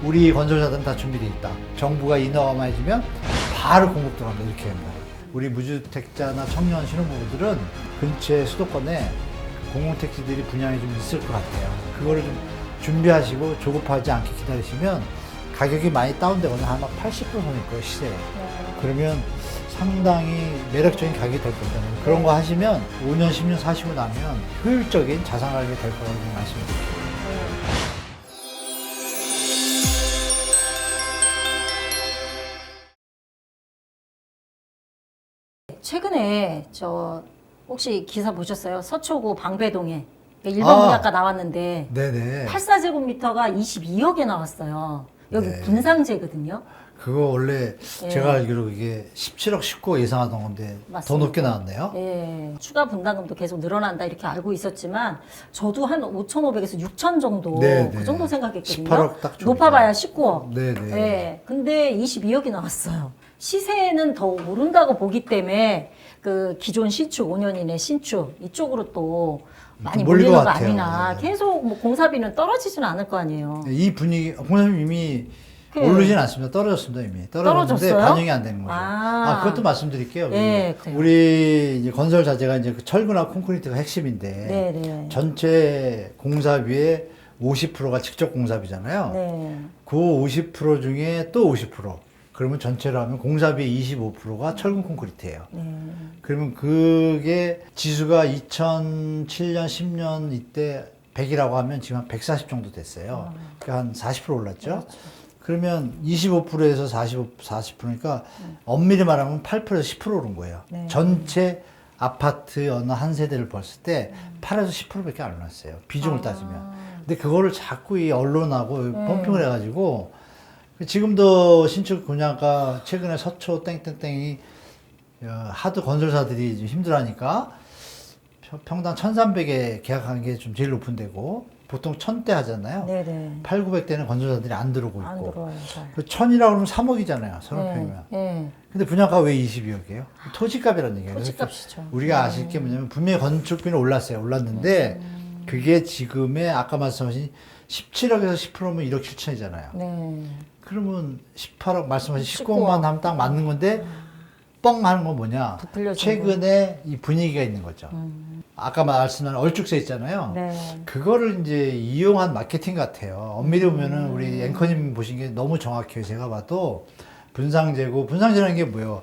우리 건설사들은 다 준비되어 있다. 정부가 인허가만 해주면 바로 공급 들어간다. 이렇게 합니다. 우리 무주택자나 청년 신혼부부들은 근처에 수도권에 공공택지들이 분양이 좀 있을 것 같아요. 그거를 좀 준비하시고 조급하지 않게 기다리시면 가격이 많이 다운되거나 아마 80% 선일 거예요, 시세에. 그러면 상당히 매력적인 가격이 될 거잖아요. 그런 거 하시면 5년, 10년 사시고 나면 효율적인 자산가격이 될 거라고 말씀드립니다. 최근에 혹시 기사 보셨어요? 서초구 방배동에 일반 분양가 나왔는데 네네. 84제곱미터가 22억에 나왔어요. 여기 네. 분상제거든요. 그거 원래 제가 알기로 이게 17억 19억 예상하던 건데 맞습니다. 더 높게 나왔네요. 예, 추가 분담금도 계속 늘어난다 이렇게 알고 있었지만 저도 한 5,500에서 6천 정도 네, 그 네. 정도 생각했거든요. 18억 딱 좋은데. 높아봐야 19억. 네네. 예, 근데 22억이 나왔어요. 시세는 더 오른다고 보기 때문에 그 기존 신축 5년 이내 신축 이쪽으로 또 많이 몰릴 몰리는 것 거 같아요. 아니나 네. 계속 뭐 공사비는 떨어지지는 않을 거 아니에요. 이 분위기, 공사님 이미 오르진 않습니다. 떨어졌습니다, 이미. 떨어졌는데 떨어졌어요? 반영이 안 되는 거죠. 아. 그것도 말씀드릴게요. 네, 그래요. 우리 이제 건설 자재가 이제 그 철근하고 콘크리트가 핵심인데 네네. 전체 공사비의 50%가 직접 공사비잖아요. 네. 그 50% 중에 또 50%. 그러면 전체로 하면 공사비의 25%가 철근 콘크리트예요. 네. 그러면 그게 지수가 2007년, 10년 이때 100이라고 하면 지금 한 140 정도 됐어요. 그러니까 한 40% 올랐죠. 그렇죠. 그러면 25%에서 40%니까 엄밀히 말하면 8%에서 10% 오른 거예요. 네. 전체 아파트 어느 한 세대를 봤을 때 8에서 10%밖에 안 올랐어요. 비중을 따지면. 근데 그거를 자꾸 이 언론하고 펌핑을 해가지고 지금도 신축 분양가 최근에 서초 땡땡땡이 하도 건설사들이 좀 힘들어하니까 평당 1,300에 계약한 게 좀 제일 높은 데고 보통 1,000대 하잖아요. 네네. 8, 900대는 건설사들이 안 들어오고 안 있고. 들어와요, 잘. 그 1,000이라고 그러면 3억이잖아요. 서너 평이면. 네. 근데 분양가 왜 22억이에요? 토지값이라는 얘기예요. 그래서 토지값이죠. 우리가 아실 게 뭐냐면 분명히 건축비는 올랐어요. 올랐는데 그게 지금의 아까 말씀하신 17억에서 10%면 1억 7천이잖아요. 네. 그러면 18억 말씀하신 19억. 19억만 하면 딱 맞는 건데 뻥 하는 건 뭐냐? 부풀려진 최근에 이 분위기가 있는 거죠. 아까 말씀한 얼죽세 있잖아요. 네. 그거를 이제 이용한 마케팅 같아요. 엄밀히 보면은 우리 앵커님 보신 게 너무 정확해요. 제가 봐도 분상제라는 게 뭐예요?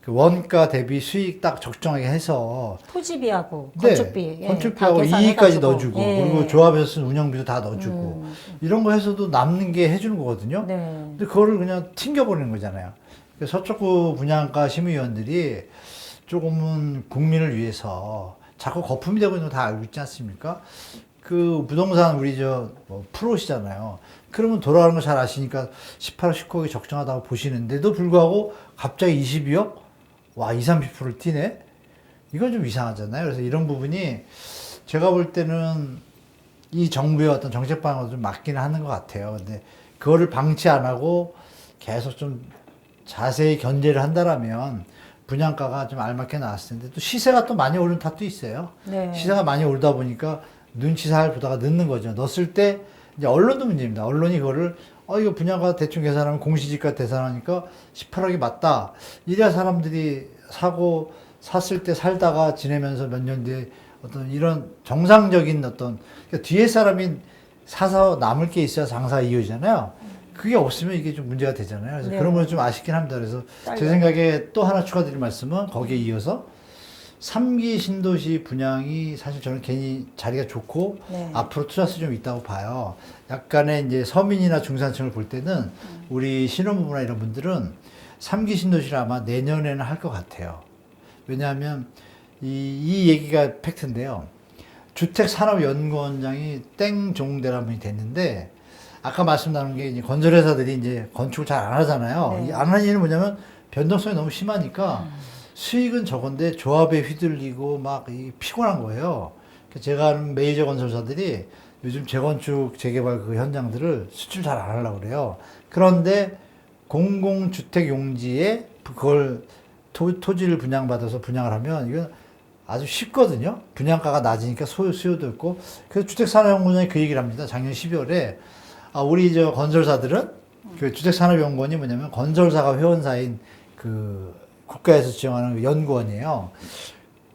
그 원가 대비 수익 딱 적정하게 해서 토지비하고 네, 건축비. 예, 건축비하고 다 이익까지 계산해가지고. 넣어주고 예. 그리고 조합에서 쓴 운영비도 다 넣어주고 이런 거 해서도 남는 게 해주는 거거든요. 네. 근데 그거를 그냥 튕겨버리는 거잖아요. 그래서 서초구 분양가 심의위원들이 조금은 국민을 위해서 자꾸 거품이 되고 있는 거 다 알고 있지 않습니까? 그 부동산 우리 뭐 프로시잖아요. 그러면 돌아가는 거 잘 아시니까 18억, 19억이 적정하다고 보시는데도 불구하고 갑자기 22억? 와, 20, 30%를 튀네? 이건 좀 이상하잖아요. 그래서 이런 부분이 제가 볼 때는 이 정부의 어떤 정책 방향으로 좀 맞기는 하는 것 같아요. 근데 그거를 방치 안 하고 계속 좀 자세히 견제를 한다라면 분양가가 좀 알맞게 나왔을 텐데 또 시세가 또 많이 오른 탓도 있어요. 네. 시세가 많이 오르다 보니까 눈치 살 보다가 늦는 거죠. 넣었을 때 이제 언론도 문제입니다. 언론이 그거를 이거 분양가 대충 계산하면 공시지가 계산하니까 18억이 맞다. 이래야 사람들이 사고 샀을 때 살다가 지내면서 몇 년 뒤에 어떤 이런 정상적인 어떤 그러니까 뒤에 사람이 사서 남을 게 있어야 장사가 이어지잖아요. 그게 없으면 이게 좀 문제가 되잖아요. 그래서 네. 그런 건 좀 아쉽긴 합니다. 그래서 제 생각에 또 하나 추가드릴 말씀은 거기에 이어서 3기 신도시 분양이 사실 저는 괜히 자리가 좋고 네. 앞으로 투자수 좀 있다고 봐요. 약간의 이제 서민이나 중산층을 볼 때는 우리 신혼부부나 이런 분들은 3기 신도시를 아마 내년에는 할 것 같아요. 왜냐하면 이 얘기가 팩트인데요. 주택산업연구원장이 땡종대라는 분이 됐는데 아까 말씀 나눈 게 이제 건설회사들이 이제 건축을 잘 안 하잖아요. 네. 안 하는 이유는 뭐냐면 변동성이 너무 심하니까 수익은 적은데 조합에 휘둘리고 막 피곤한 거예요. 제가 아는 메이저 건설사들이 요즘 재건축, 재개발 그 현장들을 수출 잘 안 하려고 그래요. 그런데 공공주택 용지에 그걸 토지를 분양받아서 분양을 하면 이건 아주 쉽거든요. 분양가가 낮으니까 수요도 있고. 그래서 주택산업연구원장이 그 얘기를 합니다. 작년 12월에 우리 건설사들은 그 주택산업연구원이 뭐냐면 건설사가 회원사인 그 국가에서 지정하는 그 연구원이에요.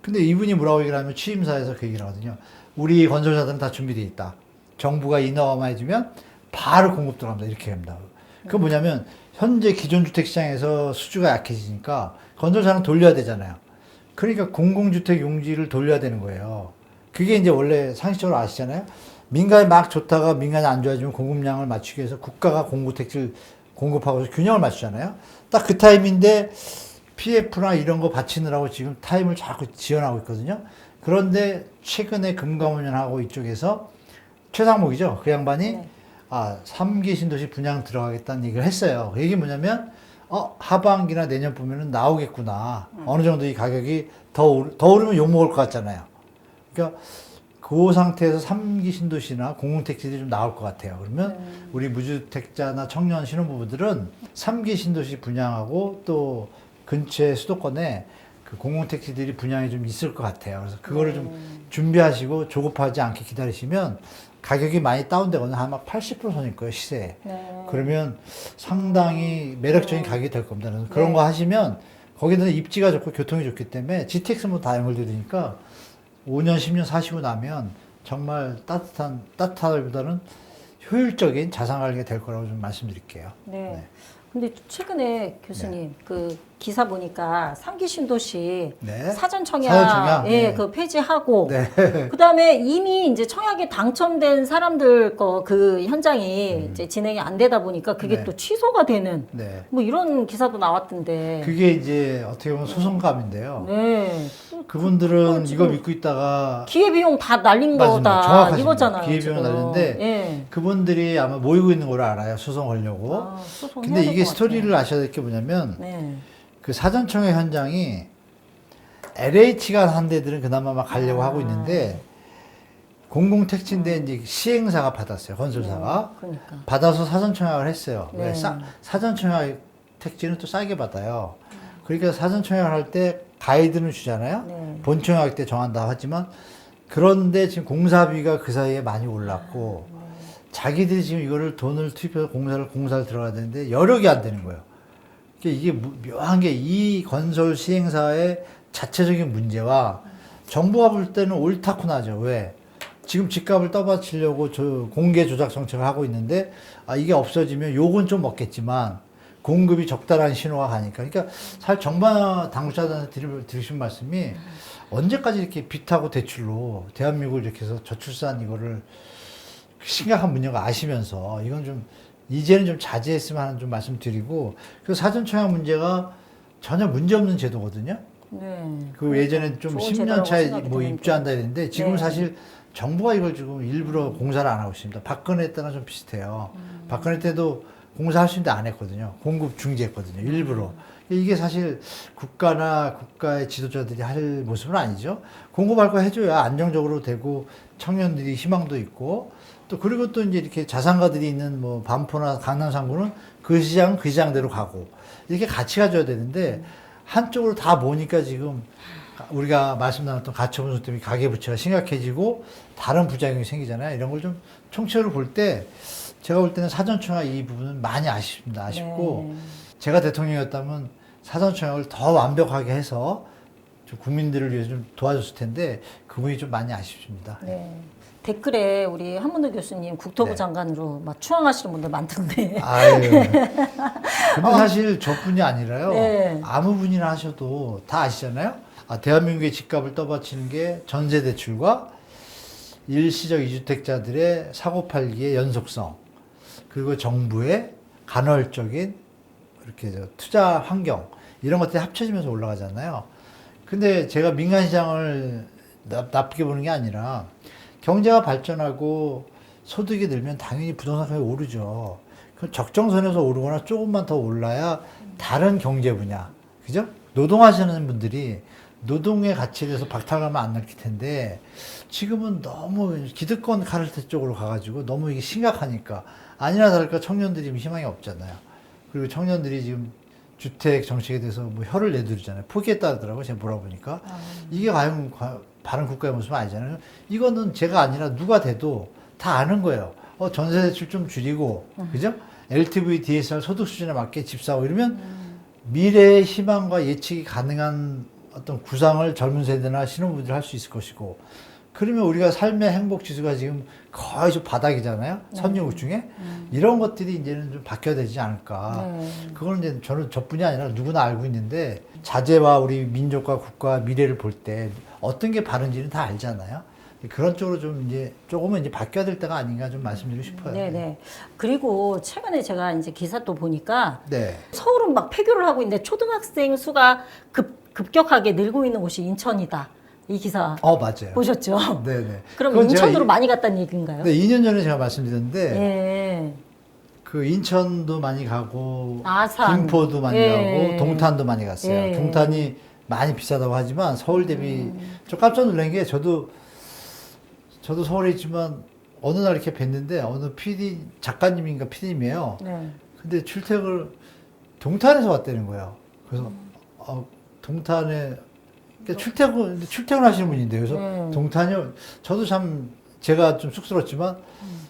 근데 이분이 뭐라고 얘기를 하면 취임사에서 그 얘기를 하거든요. 우리 건설사들은 다 준비되어 있다. 정부가 인허가만 해주면 바로 공급 들어갑니다. 이렇게 합니다. 그건 뭐냐면 현재 기존 주택시장에서 수주가 약해지니까 건설사는 돌려야 되잖아요. 그러니까 공공주택 용지를 돌려야 되는 거예요. 그게 이제 원래 상식적으로 아시잖아요. 민간이 막 좋다가 민간이 안 좋아지면 공급량을 맞추기 위해서 국가가 공급택지를 공급하고 균형을 맞추잖아요. 딱 그 타임인데 PF나 이런 거 바치느라고 지금 타임을 자꾸 지연하고 있거든요. 그런데 최근에 금감원하고 이쪽에서 최상목이죠. 그 양반이 네. 3기 신도시 분양 들어가겠다는 얘기를 했어요. 그 얘기 뭐냐면 하반기나 내년 보면은 나오겠구나. 어느 정도 이 가격이 더 오르면 욕먹을 것 같잖아요. 그러니까 그 상태에서 3기 신도시나 공공택지들이 좀 나올 것 같아요. 그러면 우리 무주택자나 청년 신혼부부들은 3기 신도시 분양하고 또 근처의 수도권에 그 공공택지들이 분양이 좀 있을 것 같아요. 그래서 그거를 좀 준비하시고 조급하지 않게 기다리시면 가격이 많이 다운되거나 아마 80% 선일 거예요, 시세에. 네. 그러면 상당히 매력적인 가격이 될 겁니다. 그래서 그런 거 하시면 거기는 입지가 좋고 교통이 좋기 때문에 GTX만 다 연결되니까 5년, 10년 사시고 나면 정말 따뜻하기보다는 효율적인 자산 관리가 될 거라고 좀 말씀드릴게요. 네. 근데 최근에 교수님 그 기사 보니까 3기 신도시 네. 사전 청약, 사전 청약? 예, 네. 그 폐지하고 네. 그다음에 이미 이제 청약에 당첨된 사람들 거 그 현장이 이제 진행이 안 되다 보니까 그게 네. 또 취소가 되는 네. 뭐 이런 기사도 나왔던데. 그게 이제 어떻게 보면 소송감인데요. 네. 그분들은 지금 이거 믿고 있다가 기회 비용 다 날린 맞습니다. 거다 정확하십니다. 이거잖아요. 기회비용은 지금. 날렸는데 예. 그분들이 아마 모이고 있는 걸 알아요. 소송 걸려고. 소송해야 근데 될 이게 것 스토리를 같아요. 아셔야 될 게 뭐냐면 네. 그 사전청약 현장이 LH가 한 데들은 그나마 막 가려고 하고 있는데 공공택지인데 이제 시행사가 받았어요. 건설사가. 그러니까. 받아서 사전청약을 했어요. 네. 왜? 사전청약 택지는 또 싸게 받아요. 그러니까 사전청약을 할 때 가이드는 주잖아요. 네. 본청약 때 정한다 하지만 그런데 지금 공사비가 그 사이에 많이 올랐고 자기들이 지금 이거를 돈을 투입해서 공사를 들어가야 되는데 여력이 안 되는 거예요. 그러니까 이게 묘한 게 이 건설 시행사의 자체적인 문제와 정부가 볼 때는 옳다고 나죠. 왜? 지금 집값을 떠받치려고 공개 조작 정책을 하고 있는데 이게 없어지면 욕은 좀 먹겠지만 공급이 적당한 신호가 가니까. 그러니까 사실 정부 당국자들한테 드리신 말씀이 언제까지 이렇게 빚하고 대출로 대한민국을 이렇게 해서 저출산 이거를 심각한 문제가 아시면서 이건 좀 이제는 좀 자제했으면 하는 좀 말씀드리고 그 사전청약 문제가 전혀 문제 없는 제도거든요. 네. 그 예전에 좀 좋은 10년 제도라고 차에 생각이 뭐 드는데. 입주한다 했는데 지금 네. 사실 정부가 이걸 지금 일부러 공사를 안 하고 있습니다. 박근혜 때랑 좀 비슷해요. 박근혜 때도 공사할 수 있는데 안 했거든요. 공급 중지했거든요. 일부러. 이게 사실 국가나 국가의 지도자들이 할 모습은 아니죠. 공급할 거 해줘야 안정적으로 되고 청년들이 희망도 있고 또 그리고 또 이제 이렇게 자산가들이 있는 뭐 반포나 강남 상구는 그 시장은 그 시장대로 가고 이렇게 같이 가줘야 되는데 한쪽으로 다 모니까 지금 우리가 말씀 나눴던 가처분 때문에 가계부채가 심각해지고 다른 부작용이 생기잖아요. 이런 걸 좀 총체로 볼 때 제가 볼 때는 사전청약 이 부분은 많이 아쉽습니다. 아쉽고 네. 제가 대통령이었다면 사전청약을 더 완벽하게 해서 좀 국민들을 위해서 좀 도와줬을 텐데 그 부분이 좀 많이 아쉽습니다. 네. 댓글에 우리 한문호 교수님 국토부 네. 장관으로 막 추앙하시는 분들 많던데. 아유. 근데 사실 저뿐이 아니라요. 네. 아무 분이나 하셔도 다 아시잖아요. 대한민국의 집값을 떠받치는 게 전세 대출과 일시적 이주택자들의 사고팔기의 연속성, 그리고 정부의 간헐적인 이렇게 투자 환경 이런 것들이 합쳐지면서 올라가잖아요. 근데 제가 민간 시장을 나쁘게 보는 게 아니라 경제가 발전하고 소득이 늘면 당연히 부동산 가격이 오르죠. 그럼 적정선에서 오르거나 조금만 더 올라야 다른 경제 분야, 그죠? 노동하시는 분들이 노동의 가치에 대해서 박탈감을 안 느낄 텐데 지금은 너무 기득권 카르텔 쪽으로 가가지고 너무 이게 심각하니까 아니나 다를까 청년들이 희망이 없잖아요. 그리고 청년들이 지금 주택 정책에 대해서 뭐 혀를 내두르잖아요. 포기했다 하더라고요. 제가 물어보니까. 이게 과연 바른 국가의 모습은 아니잖아요. 이거는 제가 아니라 누가 돼도 다 아는 거예요. 전세 대출 좀 줄이고, 그죠? LTV, DSR 소득 수준에 맞게 집 사고 이러면 미래의 희망과 예측이 가능한 어떤 구상을 젊은 세대나 신혼부들이 할 수 있을 것이고, 그러면 우리가 삶의 행복 지수가 지금 거의 좀 바닥이잖아요. 선진국 중에. 이런 것들이 이제는 좀 바뀌어야 되지 않을까. 그거는 이제 저는 저뿐이 아니라 누구나 알고 있는데, 자제와 우리 민족과 국가 미래를 볼 때 어떤 게 바른지는 다 알잖아요. 그런 쪽으로 좀 이제 조금은 이제 바뀌어야 될 때가 아닌가 좀 말씀드리고 싶어요. 네네. 그리고 최근에 제가 이제 기사 또 보니까 네. 서울은 막 폐교를 하고 있는데 초등학생 수가 급격하게 늘고 있는 곳이 인천이다. 이 기사 맞아요. 보셨죠? 네네. 그럼 그건 제가 인천으로 많이 갔다는 얘기인가요? 네, 2년 전에 제가 말씀드렸는데, 예. 그 인천도 많이 가고, 아산. 김포도 많이 예. 가고, 동탄도 많이 갔어요. 예. 동탄이 많이 비싸다고 하지만 서울 대비 좀 깜짝 놀란 게, 저도 서울에 있지만 어느 날 이렇게 뵀는데 어느 작가님인가 PD님이에요. 네. 근데 출퇴근을 동탄에서 왔다는 거예요. 그래서 동탄에 그러니까 출퇴근하시는 분인데, 그래서 동탄이요. 저도 참 제가 좀 쑥스럽지만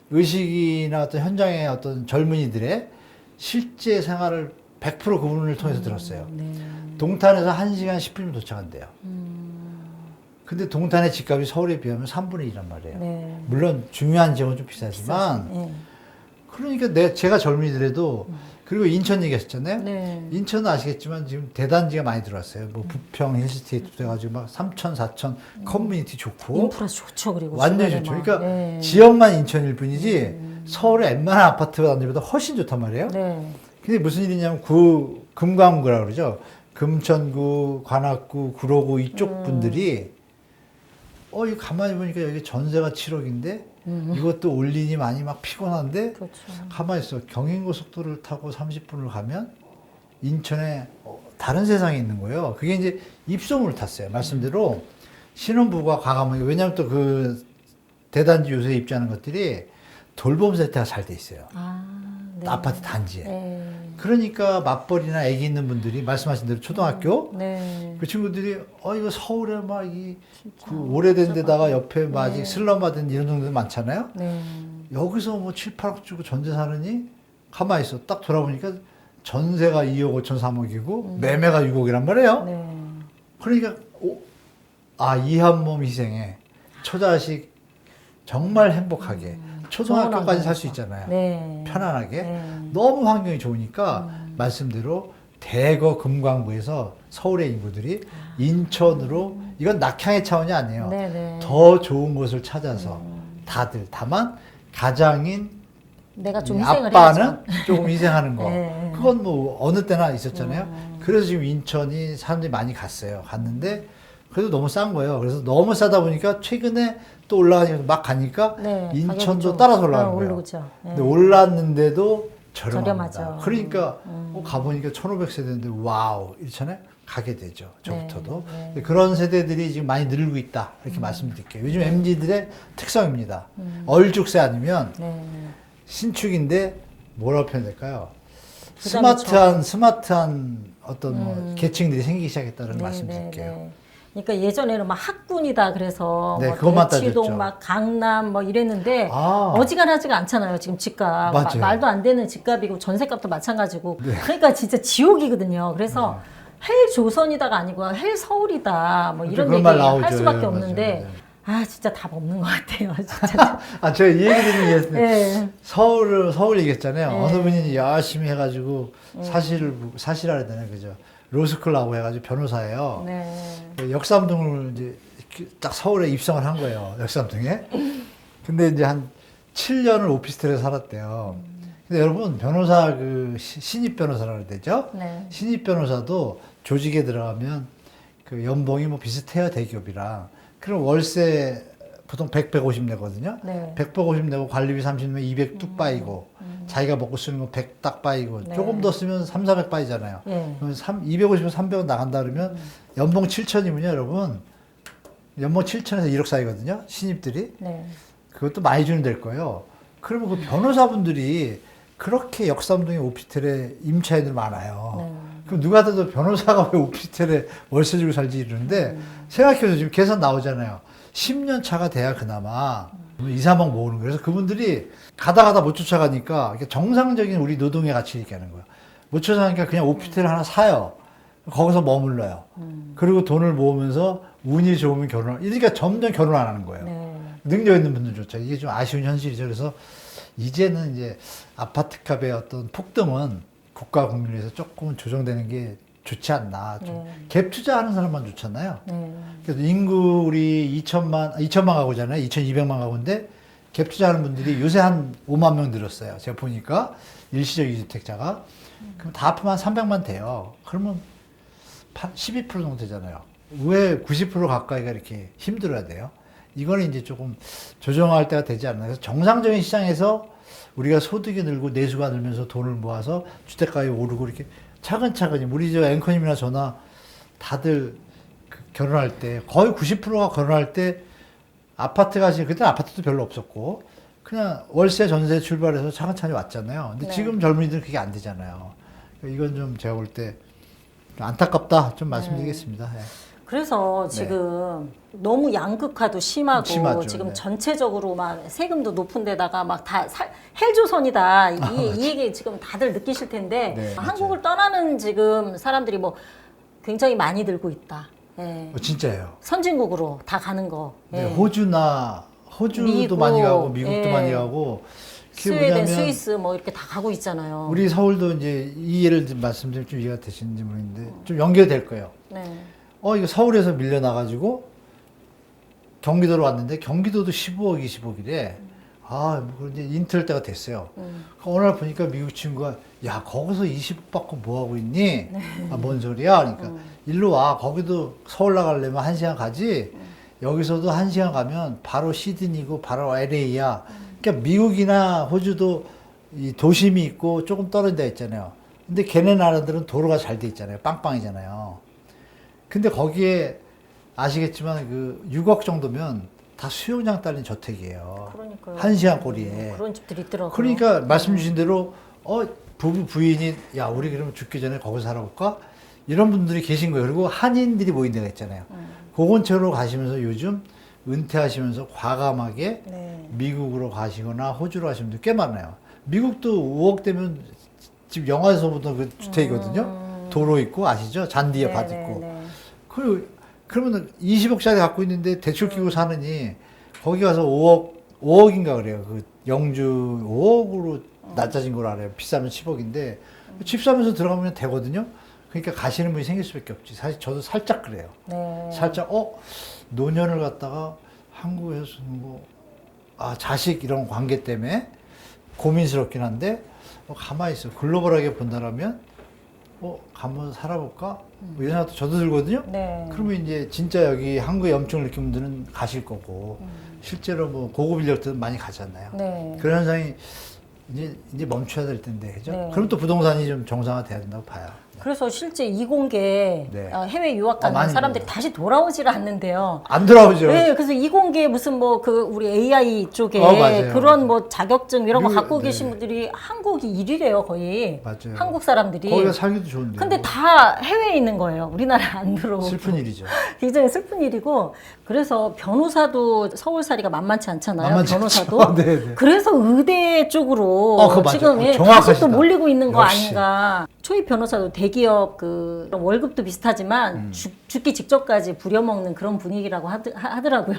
의식이나 어떤 현장의 어떤 젊은이들의 실제 생활을 100% 그분을 통해서 들었어요. 네. 동탄에서 1시간 10분이면 도착한대요. 근데 동탄의 집값이 서울에 비하면 3분의 1란 말이에요. 네. 물론 중요한 지역은 좀 비싸지만, 예. 그러니까 제가 젊은이들에도, 그리고 인천 얘기하셨잖아요. 네. 인천은 아시겠지만 지금 대단지가 많이 들어왔어요. 뭐 부평, 힐스테이트 돼가지고 막 3천, 4천 커뮤니티 좋고. 인프라 좋죠. 그리고 완전 주변에 좋죠. 막. 그러니까 네. 지역만 인천일 뿐이지 서울의 웬만한 아파트 단지보다 훨씬 좋단 말이에요. 네. 근데 무슨 일이냐면 금강구라고 그러죠. 금천구, 관악구, 구로구 이쪽 분들이 이거 가만히 보니까 여기 전세가 7억인데 이것도 올리니 많이 막 피곤한데, 그렇죠. 가만히 있어. 경인고속도로를 타고 30분을 가면 인천에 다른 세상에 있는 거예요. 그게 이제 입소문을 탔어요. 말씀대로 신혼부부가 과감하게, 왜냐하면 또 그 대단지 요새 입주하는 것들이 돌봄 세트가 잘 돼 있어요. 네. 아파트 단지에. 네. 그러니까 맞벌이나 아기 있는 분들이 말씀하신 대로 초등학교 네. 그 친구들이 이거 서울에 막 그 오래된 데다가 옆에 막 아직 슬럼화된 이런 정도도 많잖아요. 네. 여기서 뭐 7, 8억 주고 전세 사느니 가만히 있어. 딱 돌아보니까 전세가 2억 5천 3억이고 매매가 6억이란 말이에요. 네. 그러니까 이 한 몸 희생에 처자식 정말 행복하게 초등학교까지 살 수 있잖아요. 네. 편안하게. 네. 너무 환경이 좋으니까 말씀대로 대거 금강구에서 서울의 인구들이 인천으로, 이건 낙향의 차원이 아니에요. 네, 네. 더 좋은 곳을 찾아서 다들, 다만 가장인 내가 좀 희생을 아빠는 해야죠. 조금 희생하는 거. 네. 그건 뭐 어느 때나 있었잖아요. 그래서 지금 인천이 사람들이 많이 갔어요. 갔는데 그래도 너무 싼 거예요. 그래서 너무 싸다 보니까 최근에 또 올라가니까 막 가니까 네, 인천도 가격이 좀 따라서 올라가는 거예요. 오르죠. 네. 근데 올랐는데도 저렴합니다. 저렴하죠. 그러니까 가보니까 1,500세대인데 와우 이렇잖아요. 가게 되죠. 저부터도. 네, 네. 근데 그런 세대들이 지금 많이 늘고 있다. 이렇게 말씀드릴게요. 요즘 MZ들의 특성입니다. 얼죽새 아니면 네. 신축인데 뭐라고 표현될까요? 그다음에 스마트한 어떤 뭐 계층들이 생기기 시작했다는 네, 말씀드릴게요. 네, 네. 그러니까 예전에는 막 학군이다 그래서 네, 뭐 그것만 대치동 따졌죠. 막 강남 뭐 이랬는데 아. 어지간하지가 않잖아요 지금 집값. 맞아요. 말도 안 되는 집값이고 전세값도 마찬가지고. 네. 그러니까 진짜 지옥이거든요. 그래서 헬 조선이다가 아니고 헬 서울이다 뭐 이런 그런 얘기 말 할 나오죠. 수밖에 예, 없는데 맞아요. 네. 진짜 답 없는 것 같아요. 진짜. 제가 이 얘기 드리는 게 네. 서울 얘기했잖아요. 네. 어느 분이 열심히 해가지고 사실하려 되잖아요. 그죠? 로스쿨 나오고 해가지고 변호사예요. 네. 역삼동을 이제 딱 서울에 입성을 한 거예요. 역삼동에. 근데 이제 한 7년을 오피스텔에 살았대요. 근데 여러분, 변호사 신입 변호사라고 해야 되죠? 네. 신입 변호사도 조직에 들어가면 그 연봉이 뭐 비슷해요, 대기업이랑. 그럼 월세 보통 100, 150 내거든요. 네. 150 내고 관리비 30 내면 200 뚝 빠이고, 자기가 먹고 쓰는 거 100 딱 빠이고, 네. 조금 더 쓰면 3, 400 빠이잖아요. 예. 그럼 250에서 300원 나간다 그러면 연봉 7천이면요, 여러분. 연봉 7천에서 1억 사이거든요, 신입들이. 네. 그것도 많이 주는 될 거예요. 그러면 그 변호사분들이 그렇게 역삼동에 오피스텔에 임차인들 많아요. 네. 그럼 누가 봐도 변호사가 왜 오피스텔에 월세 주고 살지 이러는데 생각해서 지금 계산 나오잖아요. 10년 차가 돼야 그나마 2, 3억 모으는 거예요. 그래서 그분들이 가다 못 쫓아가니까 이렇게 정상적인 우리 노동의 가치를 얘기하는 거예요. 못 쫓아가니까 그냥 오피스텔 하나 사요. 거기서 머물러요. 그리고 돈을 모으면서 운이 좋으면 결혼을, 이러니까 점점 결혼 안 하는 거예요. 네. 능력 있는 분들조차. 이게 좀 아쉬운 현실이죠. 그래서 이제는 이제 아파트 값의 어떤 폭등은 국가 국민에서 조금 조정되는 게 좋지 않나. 좀 갭 투자하는 사람만 좋잖아요. 그래서 인구 우리 2천만 가구잖아요. 2,200만 가구인데 갭 투자하는 분들이 요새 한 5만 명 늘었어요. 제가 보니까 일시적 이주택자가. 그럼 다 합하면 한 300만 돼요. 그러면 12% 정도 되잖아요. 왜 90% 가까이가 이렇게 힘들어야 돼요? 이거는 이제 조금 조정할 때가 되지 않나. 그래서 정상적인 시장에서 우리가 소득이 늘고 내수가 늘면서 돈을 모아서 주택가격이 오르고 이렇게 차근차근히 우리 저 앵커님이나 저나 다들 결혼할 때 거의 90%가 결혼할 때 아파트 가시 그때 아파트도 별로 없었고 그냥 월세 전세 출발해서 차근차근히 왔잖아요. 근데 네. 지금 젊은이들은 그게 안 되잖아요. 이건 좀 제가 볼 때 안타깝다 좀 말씀드리겠습니다. 예. 그래서 지금 너무 양극화도 심하고 심하죠. 지금 네. 전체적으로 막 세금도 높은 데다가 막 다 헬조선이다. 이 얘기 지금 다들 느끼실 텐데 네, 한국을 떠나는 지금 사람들이 뭐 굉장히 많이 들고 있다. 예. 진짜예요. 선진국으로 다 가는 거. 예. 네, 호주도 미국, 많이 가고 미국도 예. 많이 가고 그게 스웨덴, 뭐냐면 스위스 뭐 이렇게 다 가고 있잖아요. 우리 서울도 이제 이 예를 좀 말씀드리면 좀 이해가 되시는지 모르겠는데 좀 연결될 거예요. 네. 이거 서울에서 밀려나가지고 경기도로 왔는데 경기도도 15억, 20억이래. 뭐 이제 인터넷 때가 됐어요. 어느 날 보니까 미국 친구가 야, 거기서 20억 받고 뭐 하고 있니? 뭔 소리야? 그러니까 일로 와. 거기도 서울 나가려면 1시간 가지. 여기서도 1시간 가면 바로 시드니고 바로 LA야. 그러니까 미국이나 호주도 이 도심이 있고 조금 떨어진 데 있잖아요. 근데 걔네 나라들은 도로가 잘 돼 있잖아요. 빵빵이잖아요. 근데 거기에 아시겠지만 그 6억 정도면 다 수영장 딸린 저택이에요. 그러니까요. 1시간 거리에. 그런 집들이 있더라고요. 그러니까 말씀 주신 대로 부인이 야, 우리 그러면 죽기 전에 거기서 살아볼까? 이런 분들이 계신 거예요. 그리고 한인들이 모인 데가 있잖아요. 그 근처로 가시면서 요즘 은퇴하시면서 과감하게 네. 미국으로 가시거나 호주로 가시는 분들 꽤 많아요. 미국도 5억 되면 지금 영화에서 보던 그 주택이거든요. 도로 있고 아시죠? 잔디에 밭 있고. 그러면 20억짜리 갖고 있는데 대출 끼고 사느니 거기 가서 5억인가 그래요. 그 영주 5억으로 낮아진 걸 알아요. 비싸면 10억인데 집 사면서 들어가면 되거든요. 그러니까 가시는 분이 생길 수밖에 없지. 사실 저도 살짝 그래요. 네. 살짝 노년을 갖다가 한국에서 자식 이런 관계 때문에 고민스럽긴 한데 가만히 있어. 글로벌하게 본다라면 가면 살아볼까? 뭐 이런 생각도 저도 들거든요. 네. 그러면 이제 진짜 여기 한국에 염증을 느낀 분들은 가실 거고 실제로 뭐 고급 인력들은 많이 가잖아요. 네. 그런 현상이 이제 멈춰야 될 텐데, 그죠? 네. 그럼 또 부동산이 좀 정상화돼야 된다고 봐요. 그래서 실제 이공계 네. 해외 유학 가는 많이 사람들이 들어요. 다시 돌아오지를 않는데요. 안 돌아오죠. 네, 그래서 이공계 무슨 뭐 우리 AI 쪽에 맞아요. 그런 맞아요. 뭐 자격증 이런 거 미국, 갖고 네. 계신 분들이 한국이 1위래요, 거의. 맞아요. 한국 사람들이. 거기가 살기도 좋은데. 근데 다 해외에 있는 거예요. 우리나라 안 들어오고. 슬픈 일이죠. 굉장히 슬픈 일이고, 그래서 변호사도 서울살이가 만만치 않잖아요. 만만치 변호사도. 않죠. 네, 네. 그래서 의대 쪽으로 그거 맞아요. 지금 다시 정확하시다. 또 몰리고 있는 거 역시. 아닌가. 초입 변호사도 대기업 월급도 비슷하지만 죽기 직전까지 부려먹는 그런 분위기라고 하더라고요.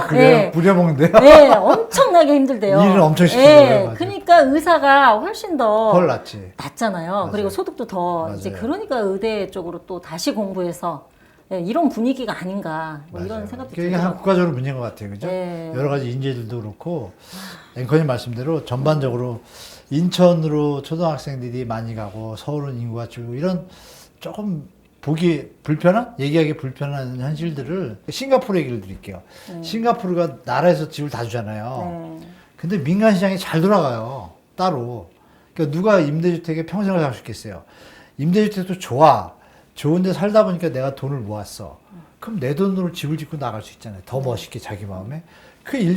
그래요? 네. 부려먹는데요? 네, 엄청나게 힘들대요. 일을 엄청 시키는 네, 거예요, 맞아요. 그러니까 의사가 훨씬 더 덜 낫지. 낫잖아요. 맞아요. 그리고 소득도 더 맞아요. 이제 그러니까 의대 쪽으로 또 다시 공부해서 이런 분위기가 아닌가 뭐 이런 맞아요. 생각도 이게 들더라고요. 국가적으로 문제인 것 같아요. 그죠? 네. 여러 가지 인재들도 그렇고, 앵커님 말씀대로 전반적으로 인천으로 초등학생들이 많이 가고, 서울은 인구가 줄고, 이런 조금 보기 얘기하기 불편한 현실들을 싱가포르 얘기를 드릴게요. 싱가포르가 나라에서 집을 다 주잖아요. 네. 근데 민간 시장이 잘 돌아가요. 따로. 그러니까 누가 임대주택에 평생을 살 수 있겠어요. 임대주택도 좋아. 좋은데 살다 보니까 내가 돈을 모았어. 그럼 내 돈으로 집을 짓고 나갈 수 있잖아요. 더 멋있게 자기 마음에.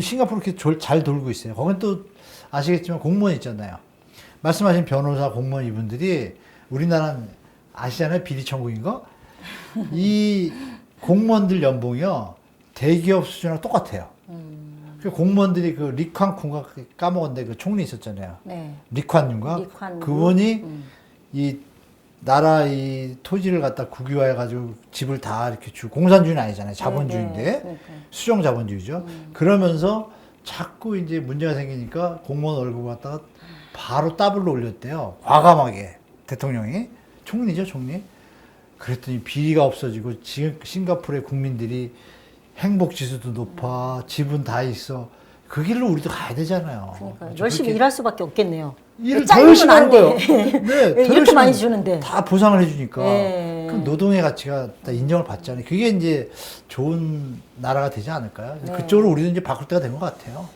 싱가포르 그렇게 잘 돌고 있어요. 거긴 또 아시겠지만 공무원 있잖아요. 말씀하신 변호사, 공무원 이분들이 우리나라는 아시잖아요? 비리 천국인 거? 이 공무원들 연봉이요. 대기업 수준이랑 똑같아요. 그 공무원들이 그 리콴쿤가 까먹었는데 그 총리 있었잖아요. 네. 리콴유인가? 리콴유. 그분이 이 나라 이 토지를 갖다 국유화해가지고 집을 다 이렇게 공산주의는 아니잖아요. 자본주의인데 네, 네. 수령 자본주의죠. 그러면서 자꾸 이제 문제가 생기니까 공무원 월급 갖다가 바로 더블로 올렸대요. 과감하게 대통령이 총리죠, 총리. 그랬더니 비리가 없어지고 지금 싱가포르의 국민들이 행복 지수도 높아, 집은 다 있어. 그 길로 우리도 가야 되잖아요. 그러니까 열심히 일할 수밖에 없겠네요. 일을 더 잘리면 열심히 안 하는 거예요. 돼. 네, 더 이렇게 열심히 많이 주는데. 다 보상을 해주니까. 네. 그럼 노동의 가치가 다 인정을 받잖아요. 그게 이제 좋은 나라가 되지 않을까요? 네. 그쪽으로 우리도 이제 바꿀 때가 된 것 같아요.